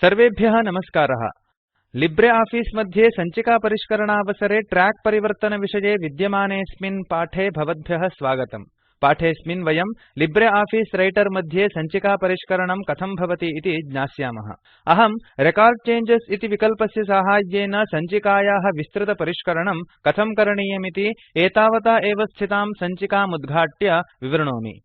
सर्वेभ्यः नमस्कारः। Libre office मध्ये सञ्चिकापरिष्करणावसरे ट्र्याक् परिवर्तनविषये विद्यमानेऽस्मिन् पाठे भवद्भ्यः स्वागतम्। पाठेऽस्मिन् वयं लिब्रे आफीस् रैटर् मध्ये सञ्चिकापरिष्करणं कथं भवति इति ज्ञास्यामः। अहं रेकॉर्ड चेंजेस् इति विकल्पस्य साहाय्येन सञ्चिकायाः विस्तृतपरिष्करणं कथं करणीयमिति एतावता एव स्थितां सञ्चिकामुद्घाट्य विवृणोमि।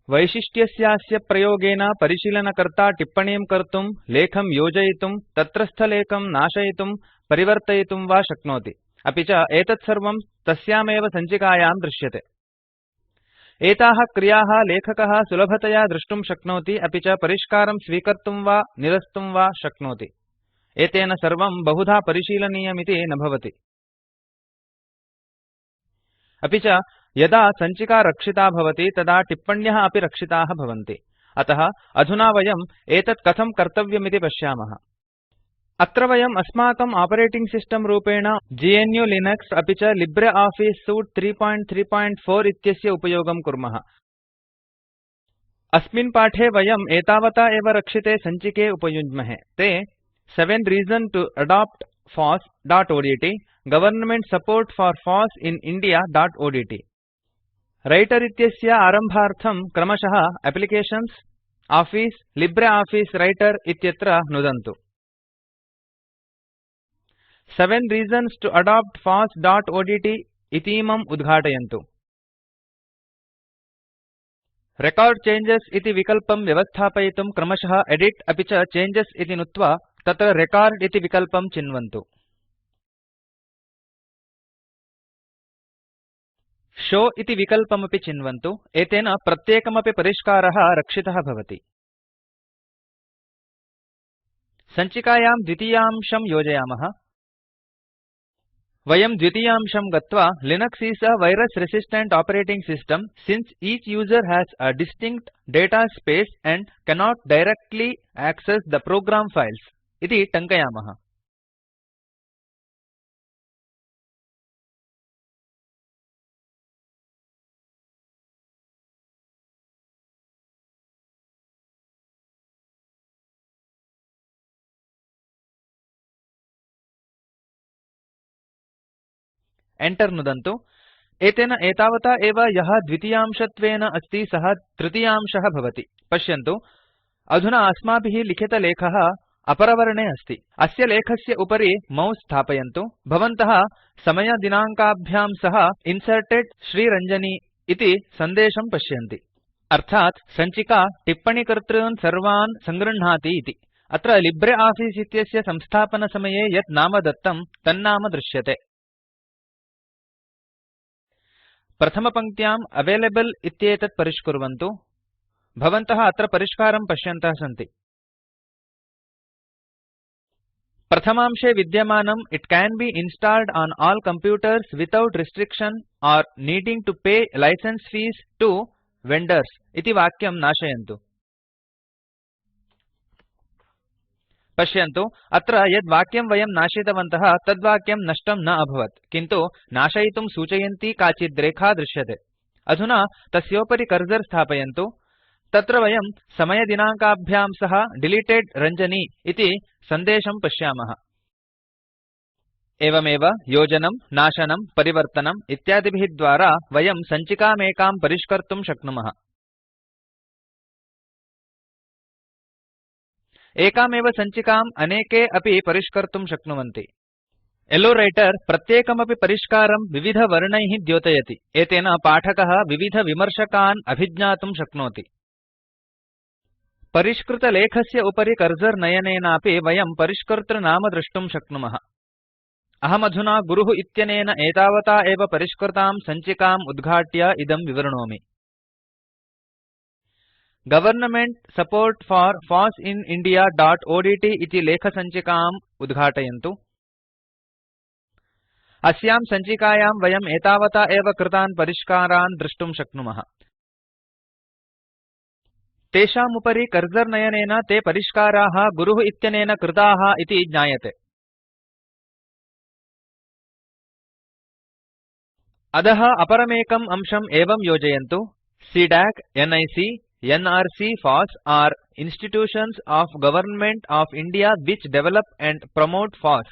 वैशिष्ट्यस्यास्य प्रयोगेन परिशीलनकर्ता टिप्पणीं कर्तुं, लेखं योजयितुं, तत्रस्थलेखं नाशयितुं, परिवर्तयितुं वा शक्नोति। अपि च एतत् सर्वं तस्यामेव सञ्चिकायां दृश्यते। एताः क्रियाः लेखकः सुलभतया द्रष्टुं शक्नोति, अपि च परिष्कारं स्वीकर्तुं वा निरस्तुं वा शक्नोति। एतेन सर्वं बहुधा परिशीलनीयमिति न भवति। अपि च यदा सञ्चिका रक्षिता भवति तदा टिप्पण्यः अपि रक्षिताः भवन्ति। अतः अधुना वयम् एतत् कथं कर्तव्यमिति पश्यामः। अत्र वयम् अस्माकम् आपरेटिंग् सिस्टम् रूपेण GNU/लिनक्स अपि च लिब्रे आफीस् सूट् 334 इत्यस्य उपयोगं कुर्मः। अस्मिन् पाठे वयम् एतावता एव रक्षिते सञ्चिके उपयुञ्ज्महे। ते 7 reasons to adopt FOSS.odt, Government Support for FOSS in India.odt। Writer इत्यस्य आरम्भार्थं क्रमशः applications, office, Libre office writer इत्यत्र नुदन्तु। 7 reasons to adopt FOSS.odt इतीमम् उद्घाटयन्तु। रेकॉर्ड चेंजेस् इति विकल्पं व्यवस्थापयितुं क्रमशः एदित् अपि च चेंजेस् इति नुत्वा तत्र रेकॉर्ड इति विकल्पं चिन्वन्तु। शो इति विकल्पमपि चिन्वन्तु। एतेन प्रत्येकमपि परिष्कारः रक्षितः भवति। सञ्चिकायां द्वितीयांशं योजयामः। वयं द्वितीयांशं गत्वा Linux is a virus resistant operating system since each user has a distinct data space and cannot directly access the program files इति टङ्कयामः। Enter नुदन्तु। एतेन एतावता एव यः द्वितीयांशत्वेन अस्ति सः तृतीयांशः भवति। पश्यन्तु, अधुना अस्माभिः लिखितलेखः अपरवर्णे अस्ति। अस्य लेखस्य उपरि मौस् स्थापयन्तु। भवन्तः समयदिनाङ्काभ्यां सह Inserted श्रीरञ्जनी इति सन्देशं पश्यन्ति। अर्थात् सञ्चिका टिप्पणीकर्तॄन् सर्वान् सङ्गृह्णाति इति। अत्र लिब्रे आफीस् इत्यस्य संस्थापनसमये यत् नाम दत्तं तन्नाम दृश्यते। प्रथमपङ्क्त्याम् अवेलेबल इत्येतत् परिष्कुर्वन्तु। भवन्तः अत्र परिष्कारं पश्यन्तः सन्ति। प्रथमांशे विद्यमानं it can be installed on all computers without restriction or needing to pay license fees to vendors इति वाक्यं नाशयन्तु। पश्यन्तु, अत्र यद् वाक्यं वयं नाशितवन्तः तद्वाक्यं नष्टं न अभवत्, किन्तु नाशयितुं सूचयन्ती काचित् रेखा दृश्यते। अधुना तस्योपरि कर्सर् स्थापयन्तु। तत्र वयं समयदिनाङ्काभ्यां सह डिलीटेड् रञ्जनी इति सन्देशं पश्यामः। एवमेव योजनं, नाशनं, परिवर्तनम् इत्यादिभिः द्वारा वयं सञ्चिकामेकां परिष्कर्तुं शक्नुमः। एकामेव सञ्चिकाम् अनेके अपि परिष्कर्तुं शक्नुवन्ति। येलो रैटर प्रत्येकमपि परिष्कारं विविधवर्णैः द्योतयति। एतेन पाठकः विविधविमर्शकान् अभिज्ञातुं शक्नोति। परिष्कृतलेखस्य उपरि कर्सर् नयनेनापि वयं परिष्कर्तृनाम द्रष्टुं शक्नुमः। अहमधुना गुरुः इत्यनेन एतावता एव परिष्कृतां सञ्चिकाम् उद्घाट्य इदं विवृणोमि। Government Support for FOSS in India.odt इति लेखसञ्चिकाम् उद्घाटयन्तु। अस्यां सञ्चिकायां वयम् एतावता एव कृतान् परिष्कारान् द्रष्टुं शक्नुमः। तेषामुपरि कर्सर् नयनेन ते परिष्काराः गुरुः इत्यनेन कृताः इति ज्ञायते। अधः अपरमेकम् अंशम् एवं योजयन्तु। CDAC, NIC, NRC FOSS are institutions of Government of India which develop and promote FOSS.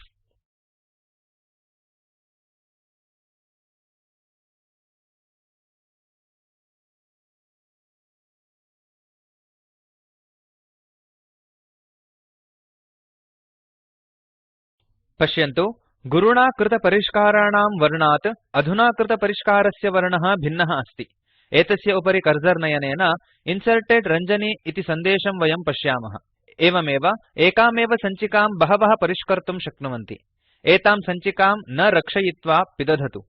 पश्यन्तु गुरुणा कृतपरिष्काराणां वर्णात् अधुना कृतपरिष्कारस्य वर्णः भिन्नः अस्ति। एतस्य उपरि कर्सर् नयनेन Inserted रञ्जनी इति सन्देशं वयं पश्यामः। एवमेव एकामेव सञ्चिकां बहवः परिष्कर्तुं शक्नुवन्ति। एतां सञ्चिकां न रक्षयित्वा पिदधतु।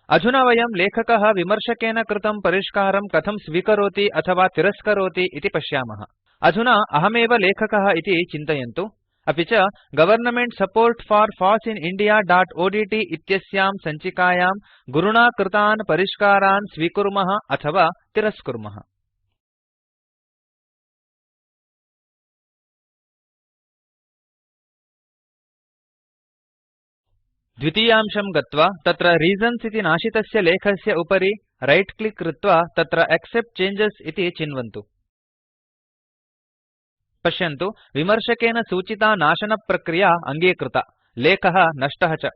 अधुना वयं लेखकः विमर्शकेन कृतं परिष्कारं कथं स्वीकरोति अथवा तिरस्करोति इति पश्यामः। अधुना अहमेव लेखकः इति चिन्तयन्तु। अपि च government support for FOSS in India.odt इत्यस्यां सञ्चिकायां गुरुणा कृतान् परिष्कारान् स्वीकुर्मः अथवा तिरस्कुर्मः। द्वितीयांशं गत्वा तत्र रीजन्स् इति नाशितस्य लेखस्य उपरि रैट क्लिक कृत्वा तत्र एक्सेप्ट चेंजेस् इति चिन्वन्तु। पश्यन्तु विमर्शकेन सूचिता नाशनप्रक्रिया अङ्गीकृता, लेखः नष्टः च।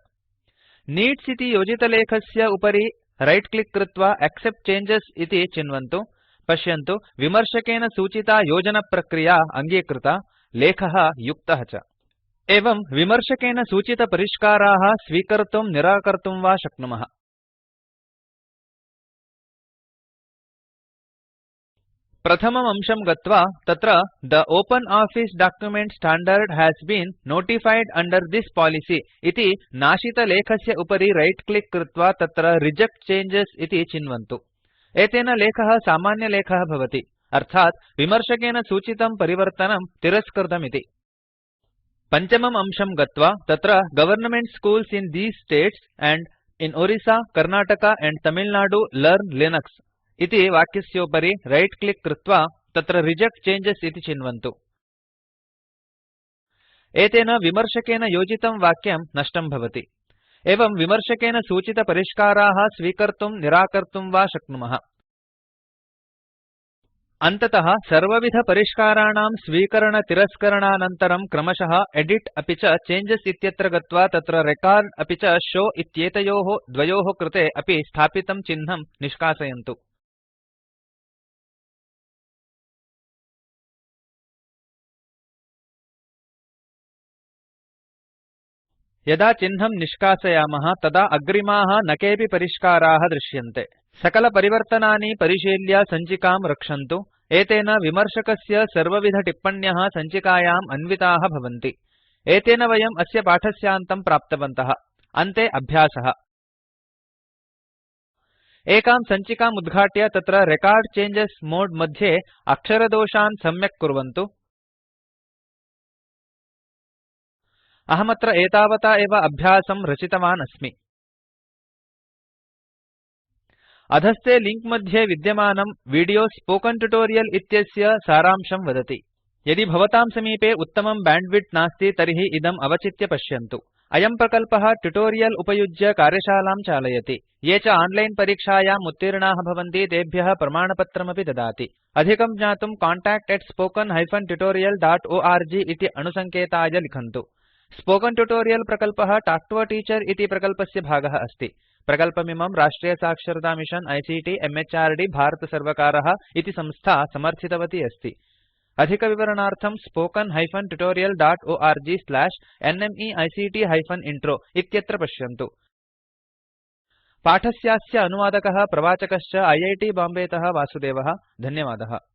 नीड्स् इति योजितलेखस्य उपरि रैट क्लिक कृत्वा एक्सेप्ट चेंजेस् इति चिन्वन्तु। पश्यन्तु विमर्शकेन सूचिता योजनप्रक्रिया अङ्गीकृता, लेखः युक्तः च। एवं विमर्शकेन सूचितपरिष्काराः स्वीकर्तुं निराकर्तुं वा शक्नुमः। प्रथमम् अंशं गत्वा तत्र The OpenOffice document standard has been notified under this policy इति नाशितलेखस्य उपरि रैट क्लिक कृत्वा तत्र Reject changes इति चिन्वन्तु। एतेन लेखः सामान्यलेखः भवति, अर्थात् विमर्शकेन सूचितं परिवर्तनं तिरस्कृतमिति। पञ्चमम् अंशं गत्वा तत्र government schools in these states and in Orissa, Karnataka and Tamil Nadu learn Linux इति वाक्यस्योपरि रैट क्लिक कृत्वा तत्र रिजेक्ट चेंजेस् इति चिन्वन्तु। एतेन विमर्शकेन योजितं वाक्यं नष्टं भवति। एवं विमर्शकेन सूचितपरिष्काराः स्वीकर्तुं निराकर्तुं वा शक्नुमः। अन्ततः सर्वविधपरिष्काराणां स्वीकरणतिरस्करणानन्तरं क्रमशः एदित् अपि च चेंजेस् इत्यत्र गत्वा तत्र रेकॉर्ड अपि च शो इत्येतयोः द्वयोः कृते अपि स्थापितं चिह्नं निष्कासयन्तु। यदा चिह्नं निष्कासयामः तदा अग्रिमाः न केऽपि परिष्काराः दृश्यन्ते। सकलपरिवर्तनानि परिशील्य सञ्चिकां रक्षन्तु। एतेन विमर्शकस्य सर्वविधटिप्पण्यः सञ्चिकायाम् अन्विताः भवन्ति। एतेन वयम् अस्य पाठस्यान्तं प्राप्तवन्तः। अन्ते अभ्यासः। एकां सञ्चिकाम् उद्घाट्य तत्र रेकॉर्ड चेंजेस् मोड् मध्ये अक्षरदोषान् सम्यक् कुर्वन्तु। अहमत्र एतावता एव अभ्यासं रचितवान् अस्मि। अधस्थे लिंक मध्ये विद्यमानं वीडियो स्पोकेन ट्यूटोरियल् इत्यस्य सारांशं वदति। यदि भवतां समीपे उत्तमं बैंडविड्थ नास्ति तर्हि इदम् अवचित्य पश्यन्तु। अयं प्रकल्पः ट्यूटोरियल् उपयुज्य कार्यशालां चालयति। ये च ऑनलाइन परीक्षायाम् उत्तीर्णाः भवन्ति तेभ्यः प्रमाणपत्रमपि ददाति। अधिकं ज्ञातुं contact@spokentutorial.org इति अणुसङ्केताय लिखन्तु। स्पोकेन ट्यूटोरियल् प्रकल्पः टाक् टु अ टीचर इति प्रकल्पस्य भागः अस्ति। प्रकल्पमिमं राष्ट्रियसाक्षरता मिशन ICT MHRD भारतसर्वकारः इति संस्था समर्थितवती अस्ति। अधिकविवरणार्थं spoken-tutorial.org/nmeict-intro इत्यत्र पश्यन्तु। पाठस्यास्य अनुवादकः प्रवाचकश्च IIT बाम्बेतः वासुदेवः। धन्यवादः।